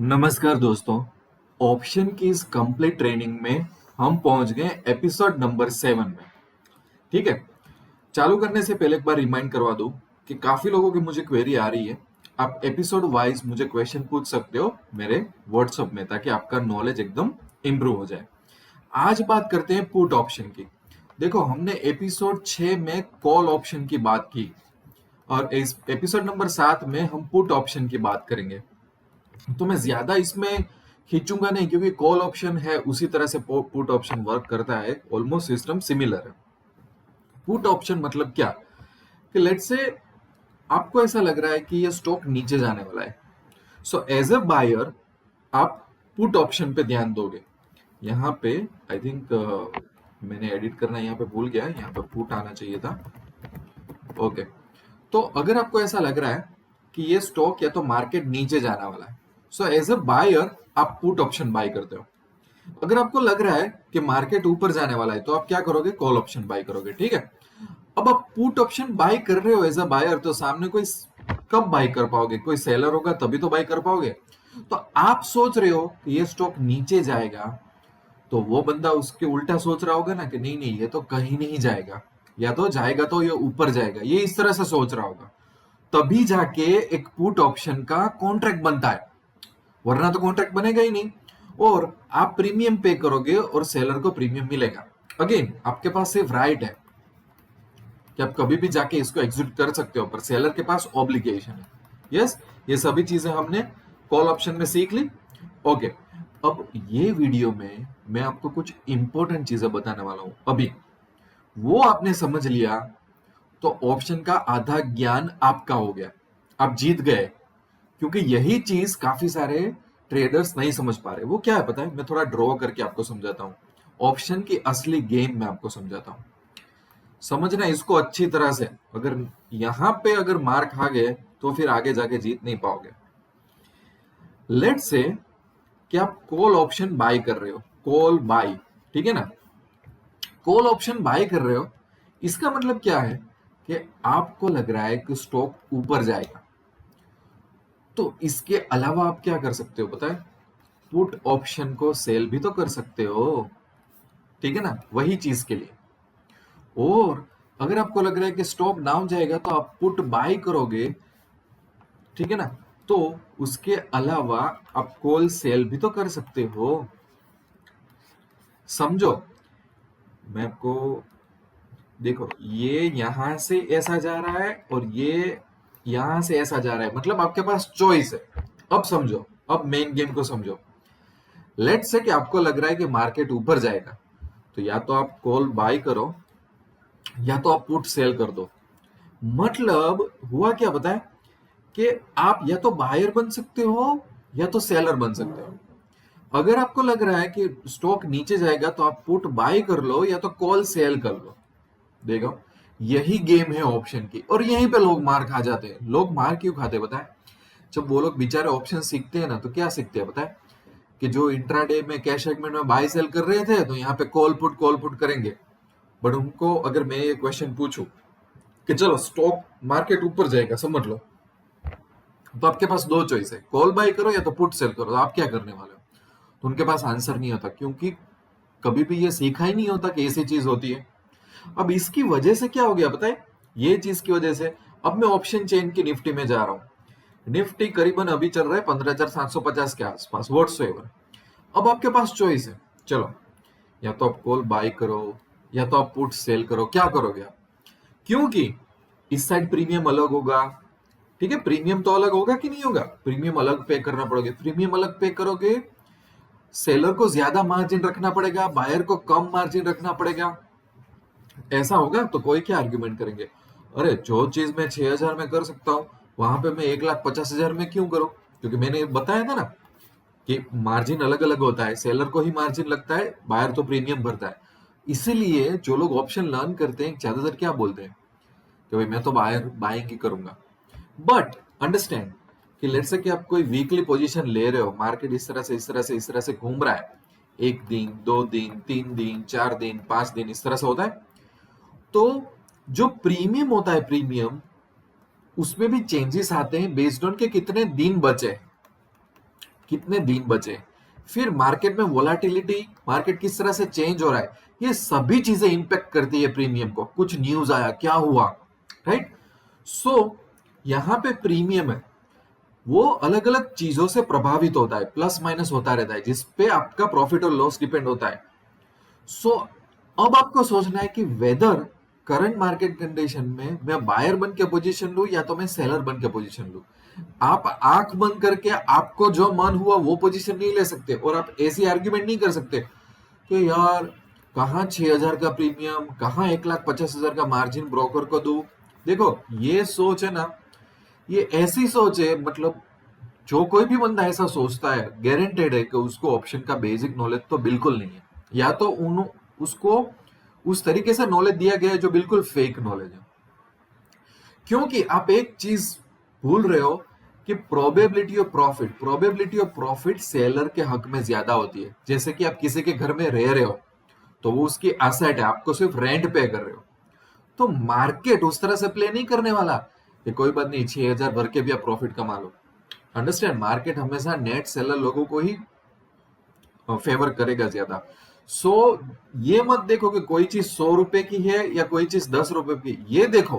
नमस्कार दोस्तों। ऑप्शन की इस कंप्लीट ट्रेनिंग में हम पहुंच गए एपिसोड नंबर 7 में। ठीक है, चालू करने से पहले एक बार रिमाइंड करवा दूं कि काफी लोगों की मुझे क्वेरी आ रही है। आप एपिसोड वाइज मुझे क्वेश्चन पूछ सकते हो मेरे व्हाट्सएप में, ताकि आपका नॉलेज एकदम इंप्रूव हो जाए। आज बात करते हैं पुट ऑप्शन की। देखो, हमने एपिसोड 6 में कॉल ऑप्शन की बात की और इस एपिसोड नंबर 7 में हम पुट ऑप्शन की बात करेंगे। तो मैं ज्यादा इसमें खींचूंगा नहीं, क्योंकि कॉल ऑप्शन है उसी तरह से पुट ऑप्शन वर्क करता है, ऑलमोस्ट सिस्टम सिमिलर है। पुट ऑप्शन मतलब क्या कि लेट्स से आपको ऐसा लग रहा है कि ये स्टॉक नीचे जाने वाला है, सो एज अ बायर आप पुट ऑप्शन पे ध्यान दोगे। यहाँ पे आई थिंक मैंने एडिट करना यहाँ पे भूल गया, यहाँ पे पुट आना चाहिए था। ओके, तो अगर आपको ऐसा लग रहा है कि ये स्टॉक या तो मार्केट नीचे जाने वाला है, सो एज अ बायर आप पुट ऑप्शन बाय करते हो। अगर आपको लग रहा है कि मार्केट ऊपर जाने वाला है, तो आप क्या करोगे? कॉल ऑप्शन बाय करोगे। ठीक है, अब आप पुट ऑप्शन बाय कर रहे हो एज अ बायर, तो सामने कोई कब बाय कर पाओगे? कोई सेलर होगा तभी तो बाय कर पाओगे। तो आप सोच रहे हो कि ये स्टॉक नीचे जाएगा, तो वो बंदा उसके उल्टा सोच रहा होगा ना कि नहीं नहीं, ये तो कहीं नहीं जाएगा, या तो जाएगा तो ये ऊपर जाएगा, ये इस तरह से सोच रहा होगा। तभी जाके एक पुट ऑप्शन का कॉन्ट्रैक्ट बनता है, वरना तो कॉन्ट्रैक्ट बनेगा ही नहीं। और आप प्रीमियम पे करोगे और सेलर को प्रीमियम मिलेगा। अगेन, आपके पास सिर्फ राइट है कि आप कभी भी जाके इसको एग्जीक्यूट कर सकते हो, पर सेलर के पास ऑब्लिगेशन है। यस, ये सभी चीजें हमने कॉल ऑप्शन में सीख ली। ओके, अब ये वीडियो में मैं आपको कुछ इंपॉर्टेंट चीजें बताने वाला हूं। अभी वो आपने समझ लिया तो ऑप्शन का आधा ज्ञान आपका हो गया, आप जीत गए। क्योंकि यही चीज काफी सारे ट्रेडर्स नहीं समझ पा रहे। वो क्या है पता है? मैं थोड़ा ड्रॉ करके आपको समझाता हूँ। ऑप्शन की असली गेम मैं आपको समझाता हूँ, समझना इसको अच्छी तरह से। अगर यहां पे अगर मार खा गए तो फिर आगे जाके जीत नहीं पाओगे। लेट से कि आप कॉल ऑप्शन बाय कर रहे हो, कॉल बाय, ठीक है ना? कॉल ऑप्शन बाय कर रहे हो, इसका मतलब क्या है कि आपको लग रहा है कि स्टॉक ऊपर जाएगा। तो इसके अलावा आप क्या कर सकते हो पता है? पुट ऑप्शन को सेल भी तो कर सकते हो, ठीक है ना? वही चीज के लिए। और अगर आपको लग रहा है कि स्टॉक डाउन जाएगा, तो आप पुट बाय करोगे, ठीक है ना? तो उसके अलावा आप कॉल सेल भी तो कर सकते हो। समझो, मैं आपको, देखो, ये यहां से ऐसा जा रहा है और ये यहां से ऐसा जा रहा है, मतलब आपके पास चॉइस है। अब समझो, अब मेन गेम को समझो। लेट्स से कि आपको लग रहा है कि मार्केट ऊपर जाएगा, तो या तो आप कॉल बाय करो या तो आप पुट सेल कर दो। मतलब हुआ क्या पता है कि आप या तो बायर बन सकते हो या तो सेलर बन सकते हो। अगर आपको लग रहा है कि स्टॉक नीचे जाएगा, तो आप पुट बाय कर लो या तो कॉल सेल कर लो। देखो, यही गेम है ऑप्शन की, और यहीं पे लोग मार खा जाते हैं। लोग मार क्यों खाते हैं पता है? जब वो लोग बेचारे ऑप्शन सीखते हैं ना, तो क्या सीखते हैं पता है? कि जो इंट्राडे में कैश सेगमेंट में बाय सेल कर रहे थे, तो यहाँ पे कॉल पुट करेंगे। बट उनको अगर मैं ये क्वेश्चन पूछूं कि चलो स्टॉक मार्केट ऊपर जाएगा, समझ लो, तो आपके पास दो चॉइस है, कॉल बाय करो या तो पुट सेल करो। तो आप क्या करने वाले हो? तो उनके पास आंसर नहीं होता, क्योंकि कभी भी ये सीखा ही नहीं होता कि ऐसी चीज होती है। अब इसकी वजह से क्या हो गया पता है? ये चीज की वजह से अब मैं ऑप्शन चेन की निफ्टी में जा रहा हूँ। निफ्टी करीबन अभी चल रहा है 15,750 के आसपास, व्हाट्सएवर। अब आपके पास चॉइस है, चलो, या तो आप कॉल बाय करो या तो आप पुट सेल करो। क्या करोगे आप? क्योंकि इस साइड प्रीमियम अलग होगा, ठीक है? प्रीमियम तो अलग होगा कि नहीं होगा? प्रीमियम अलग पे करना पड़ेगा। प्रीमियम अलग पे करोगे, सेलर को ज्यादा मार्जिन रखना पड़ेगा, बायर को कम मार्जिन रखना पड़ेगा। ऐसा होगा तो कोई क्या आर्ग्यूमेंट करेंगे? अरे, जो चीज मैं 6,000 में कर सकता हूँ, वहां पे मैं 1,50,000 में क्यों करूं? क्योंकि मैंने बताया था ना कि मार्जिन अलग अलग होता है, सेलर को ही मार्जिन लगता है, बायर तो प्रीमियम भरता है। इसीलिए जो लोग ऑप्शन लर्न करते हैं ज्यादातर क्या बोलते हैं कि भाई मैं तो बायर बाइंग ही करूंगा। बट अंडरस्टैंड कि लेट्स से कि आप कोई वीकली पोजीशन ले रहे हो, मार्केट इस तरह से घूम रहा है, एक दिन, 2 दिन, 3 दिन, 4 दिन, 5 दिन, इस तरह से होता है। तो जो प्रीमियम होता है, प्रीमियम, उसमें भी चेंजेस आते हैं बेस्ड ऑन के कितने दिन बचे। कितने दिन बचे, फिर मार्केट में वोलाटिलिटी, मार्केट किस तरह से चेंज हो रहा है, ये सभी चीजें इंपैक्ट करती है प्रीमियम को। कुछ न्यूज आया, क्या हुआ, राइट। सो यहाँ पे प्रीमियम है वो अलग अलग चीजों से प्रभावित होता है, प्लस माइनस होता रहता है, जिसपे आपका प्रॉफिट और लॉस डिपेंड होता है। सो अब आपको सोचना है कि वेदर करंट मार्केट कंडीशन में मैं बायर बन के पोजीशन लूं या तो मैं सेलर बन के पोजीशन लूं। आप आंख बंद करके आपको जो मन हुआ वो पोजीशन नहीं ले सकते, और आप ऐसी आर्ग्यूमेंट नहीं कर सकते कि यार कहाँ 6,000 का प्रीमियम, कहाँ 1,50,000 का मार्जिन ब्रोकर को दूं। देखो ये सोच है ना, ये ऐसी सोच है, मतलब जो कोई भी बंदा ऐसा सोचता है गारंटेड है कि उसको ऑप्शन का बेसिक नॉलेज तो बिल्कुल नहीं है, या तो उसको उस तरीके से नॉलेज दिया गया है जो बिल्कुल फेक नॉलेज है। क्योंकि आप एक चीज भूल रहे हो कि प्रोबेबिलिटी ऑफ प्रॉफिट सेलर के हक में ज्यादा होती है। जैसे कि आप किसी के घर में रह रहे हो तो वो उसकी एसेट है, आपको सिर्फ रेंट पे कर रहे हो, तो मार्केट उस तरह से प्ले नहीं करने वाला कि कोई बात नहीं 6,000 भर के भी आप प्रॉफिट कमा लो। अंडरस्टैंड, मार्केट हमेशा नेट सेलर लोगों को ही फेवर करेगा ज्यादा। सो ये मत देखो कि कोई चीज 100 रुपए की है या कोई चीज 10 रुपए की, ये देखो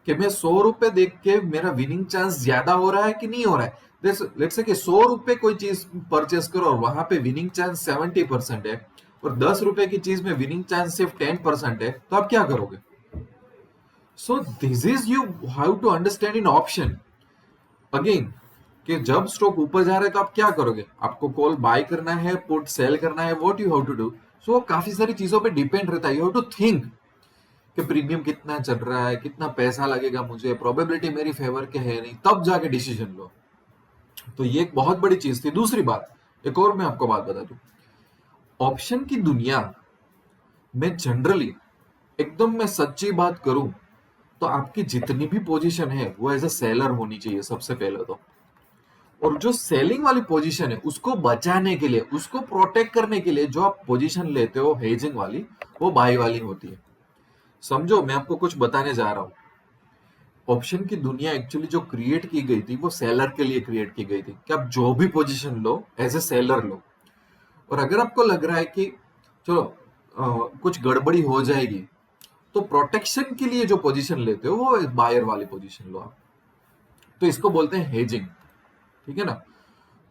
कि मैं 100 रुपए देख के मेरा विनिंग चांस ज्यादा हो रहा है कि नहीं हो रहा है। लेट्स से कि 100 रुपए कोई चीज परचेस करो और वहां पे विनिंग चांस 70% है, और 10 रुपए की चीज में विनिंग चांस सिर्फ 10% है, तो आप क्या करोगे? So this is you how to understand in option again, कि जब स्टॉक ऊपर जा रहा है तो आप क्या करोगे, आपको कॉल बाय करना है, पुट सेल करना है, what you have to do. So काफी सारी चीजों पे डिपेंड रहता है। यू हैव टू थिंक कि प्रीमियम कितना चल रहा है, कितना पैसा लगेगा मुझे, प्रोबेबिलिटी मेरी फेवर के है नहीं, तब जाके डिसीजन लो। तो ये एक बहुत बड़ी चीज थी। दूसरी बात, एक और मैं आपको बात बता दूं, ऑप्शन की दुनिया में जनरली, एकदम मैं सच्ची बात करूं तो आपकी जितनी भी पोजीशन है वो एज अ सेलर होनी चाहिए सबसे पहले तो। और जो सेलिंग वाली पोजीशन है उसको बचाने के लिए, उसको प्रोटेक्ट करने के लिए जो आप पोजीशन लेते हो हेजिंग वाली, वो बाई वाली होती है। समझो मैं आपको कुछ बताने जा रहा हूं। ऑप्शन की दुनिया एक्चुअली जो क्रिएट की गई थी वो सेलर के लिए क्रिएट की गई थी कि आप जो भी पोजीशन लो एज ए सेलर लो। और अगर आपको लग रहा है कि चलो कुछ गड़बड़ी हो जाएगी, तो प्रोटेक्शन के लिए जो पोजीशन लेते हो वो बायर वाली पोजीशन लो आप। तो इसको बोलते हैं हेजिंग, ठीक है ना।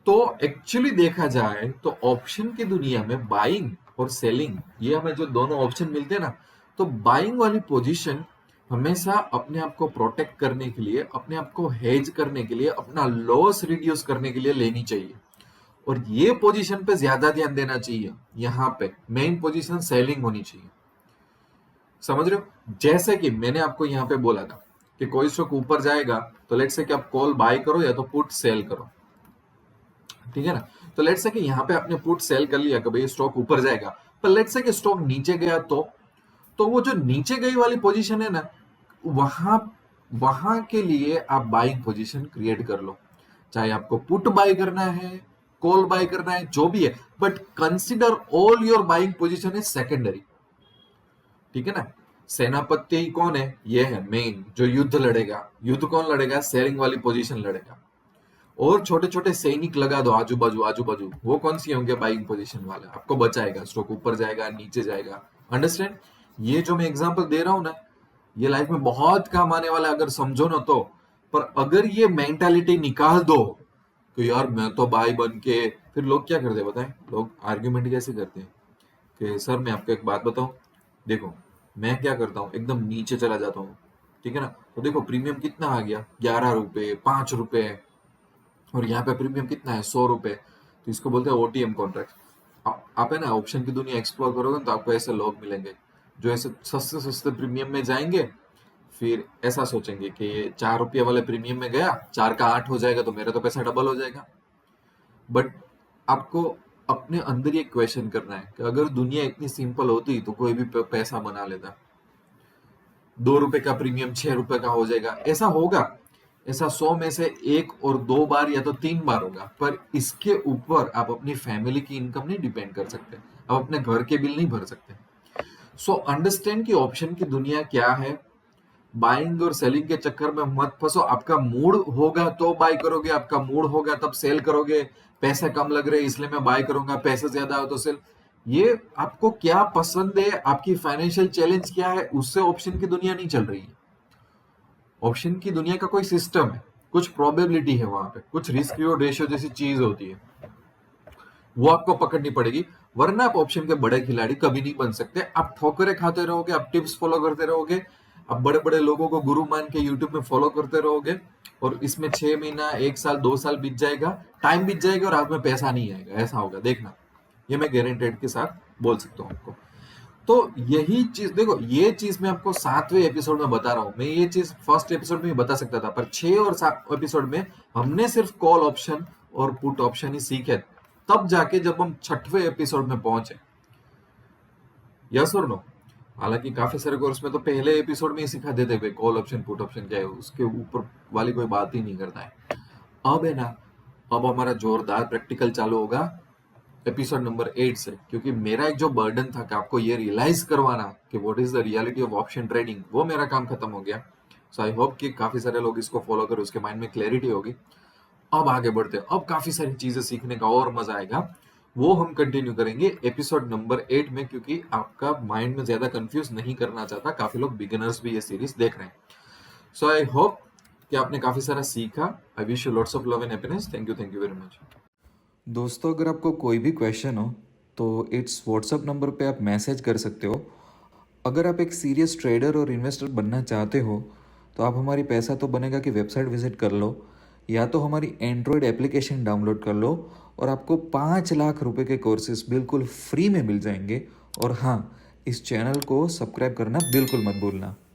तो एक्चुअली देखा जाए तो ऑप्शन की दुनिया में बाइंग और सेलिंग, ये हमें जो दोनों ऑप्शन मिलते हैं ना, तो बाइंग वाली पोजीशन हमेशा अपने आप को प्रोटेक्ट करने के लिए, अपने आप को हेज करने के लिए, अपना लॉस रिड्यूस करने के लिए लेनी चाहिए। और ये पोजीशन पे ज्यादा ध्यान देना चाहिए। यहाँ पे मेन पोजीशन सेलिंग होनी चाहिए। समझ रहे हो? जैसे कि मैंने आपको यहाँ पे बोला था कि कोई स्टॉक ऊपर जाएगा तो लेट्स से कि आप कॉल बाय करो या तो पुट सेल करो, ठीक है ना। तो लेट्स से कि यहाँ पे आपने पुट सेल कर लिया कि भाई स्टॉक ऊपर जाएगा, पर लेट्स से कि स्टॉक नीचे गया तो वो जो नीचे गई वाली पोजीशन है ना, वहां वहां के लिए आप बाइंग पोजीशन क्रिएट कर लो। चाहे आपको पुट बाय करना है, कॉल बाय करना है, जो भी है, but consider all your buying position is secondary, ठीक है ना। सेनापति कौन है? ये है मेन जो युद्ध लड़ेगा। युद्ध कौन लड़ेगा? सेलिंग वाली पोजीशन लड़ेगा। और छोटे छोटे सैनिक लगा दो आजू बाजू आजू बाजू, वो कौन सी होंगे? बाइंग पोजीशन वाले, आपको बचाएगा। स्टॉक ऊपर जाएगा, नीचे जाएगा। अंडरस्टैंड? ये जो मैं एग्जांपल दे रहा हूं ना, ये लाइफ में बहुत काम आने वाला है अगर समझो ना तो। पर अगर ये मेंटालिटी निकाल दो कि यार मैं तो बाई बन के, फिर लोग क्या करते हैं बताएं? लोग आर्ग्यूमेंट कैसे करते हैं कि सर मैं आपको एक बात बताऊं, देखो मैं क्या करता हूँ, एकदम नीचे चला जाता हूँ, ठीक है ना। तो देखो प्रीमियम कितना आ गया, 11 रुपए, 5 रुपए, और यहाँ पे प्रीमियम कितना है, 100 रुपए। तो इसको बोलते हैं ओटीएम कॉन्ट्रैक्ट। आप है ना ऑप्शन की दुनिया एक्सप्लोर करोगे तो आपको ऐसे लोग मिलेंगे जो ऐसे सस्ते सस्ते प्रीमियम में जाएंगे, फिर ऐसा सोचेंगे कि 4 रुपये वाले प्रीमियम में गया, 4 का 8 हो जाएगा तो मेरा तो पैसा डबल हो जाएगा। बट आपको अपने अंदर ये क्वेश्चन करना है कि अगर दुनिया इतनी सिंपल होती तो कोई भी पैसा बना लेता। 2 रुपए का प्रीमियम 6 रुपए का हो जाएगा, ऐसा होगा। ऐसा 100 में से 1 और 2 बार या तो 3 बार होगा। पर इसके ऊपर आप अपनी फैमिली की इनकम नहीं डिपेंड कर सकते, आप अपने घर के बिल नहीं भर सकते। सो अंडरस्टैंड कि ऑप्शन की दुनिया क्या है, बाइंग और सेलिंग के चक्कर में मत फंसो। आपका मूड होगा तो बाय करोगे, आपका मूड होगा तब सेल करोगे। पैसे कम लग रहे इसलिए मैं बाय करूंगा, पैसे ज्यादा हो तो सेल। ये आपको क्या पसंद है, आपकी फाइनेंशियल चैलेंज क्या है, उससे ऑप्शन की दुनिया नहीं चल रही है। ऑप्शन की दुनिया का कोई सिस्टम है, कुछ प्रोबेबिलिटी है, वहां पे कुछ रिस्क रिवॉर्ड रेशियो जैसी चीज होती है, वो आपको पकड़नी पड़ेगी। वरना आप ऑप्शन के बड़े खिलाड़ी कभी नहीं बन सकते। आप ठोकरे खाते रहोगे, आप टिप्स फॉलो करते रहोगे, आप बड़े बड़े लोगों को गुरु मान के यूट्यूब में फॉलो करते रहोगे, और इसमें 6 महीना, 1 साल, 2 साल बीत जाएगा, टाइम बीत जाएगा और हाथ में पैसा नहीं आएगा। ऐसा होगा, देखना। ये मैं गारंटेड के साथ बोल सकता हूँ आपको। तो यही चीज देखो, ये चीज मैं आपको 7वें एपिसोड में बता रहा हूँ। मैं ये चीज फर्स्ट एपिसोड में ही बता सकता था, पर 6 और 7 एपिसोड में हमने सिर्फ कॉल ऑप्शन और पुट ऑप्शन ही सीखे। तब जाके जब हम 6वें एपिसोड में पहुंचे, यस और नो। हालांकि काफी सारे कोर्स में तो पहले एपिसोड में ही सिखा देते भाई कॉल ऑप्शन पुट ऑप्शन क्या है, उसके ऊपर वाली कोई बात ही नहीं करता है। अब है ना, अब हमारा जोरदार प्रैक्टिकल चालू होगा एपिसोड नंबर 8 से, क्योंकि मेरा एक जो बर्डन था कि आपको ये रियलाइज करवाना कि what is the reality of option trading, वो मेरा काम खत्म हो गया। सो आई होप कि काफी सारे लोग इसको फॉलो करें, उसके माइंड में क्लैरिटी होगी। अब आगे बढ़ते हैं, अब काफी सारी चीजें सीखने का और मजा आएगा। वो हम कंटिन्यू करेंगे एपिसोड नंबर 8 में, क्योंकि आपका माइंड में ज्यादा कंफ्यूज नहीं करना चाहता। काफी लोग बिगिनर्स भी ये सीरीज देख रहे हैं। सो आई होप कि आपने काफी सारा सीखा। I wish you lots of love and happiness. Thank you very much. दोस्तों, अगर आपको कोई भी क्वेश्चन हो तो इट्स व्हाट्सअप नंबर पे आप मैसेज कर सकते हो। अगर आप एक सीरियस ट्रेडर और इन्वेस्टर बनना चाहते हो तो आप हमारी पैसा तो बनेगा की वेबसाइट विजिट कर लो, या तो हमारी एंड्रॉयड एप्लीकेशन डाउनलोड कर लो और आपको 5 लाख रुपए के कोर्सेज बिल्कुल फ्री में मिल जाएंगे। और हाँ, इस चैनल को सब्सक्राइब करना बिल्कुल मत भूलना।